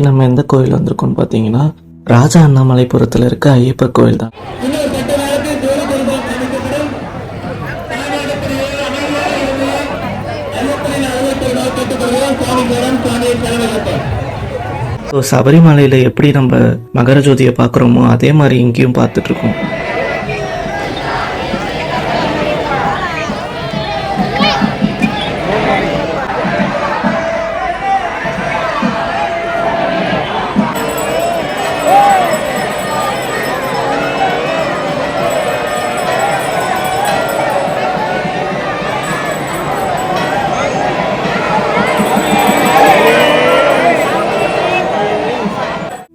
இன்னைக்கு நம்ம எந்த கோயில் வந்திருக்கோம்னு பார்த்தீங்கன்னா ராஜா அண்ணாமலைபுரத்தில் இருக்க ஐயப்பர் கோயில் தான். சபரிமலையில் எப்படி நம்ம மகர ஜோதியை பார்க்குறோமோ அதே மாதிரி இங்கேயும் பார்த்துட்டு இருக்கோம்.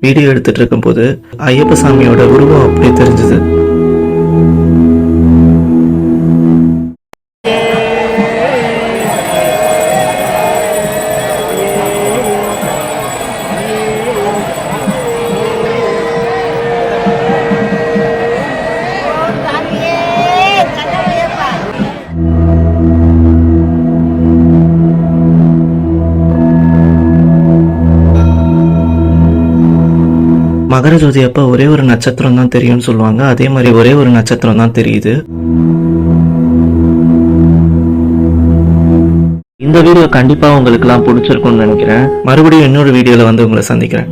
வீடியோ எடுத்துட்டு இருக்கும்போது ஐயப்ப சாமியோட உருவம் அப்படியே தெரிஞ்சது. மகர ஜோதி அப்ப ஒரே ஒரு நட்சத்திரம் தான் தெரியும்னு சொல்லுவாங்க. அதே மாதிரி ஒரே ஒரு நட்சத்திரம் தான் தெரியுது. இந்த வீடியோ கண்டிப்பா உங்களுக்கு எல்லாம் பிடிச்சிருக்கும்னு நினைக்கிறேன். மறுபடியும் இன்னொரு வீடியோல வந்து உங்களை சந்திக்கிறேன்.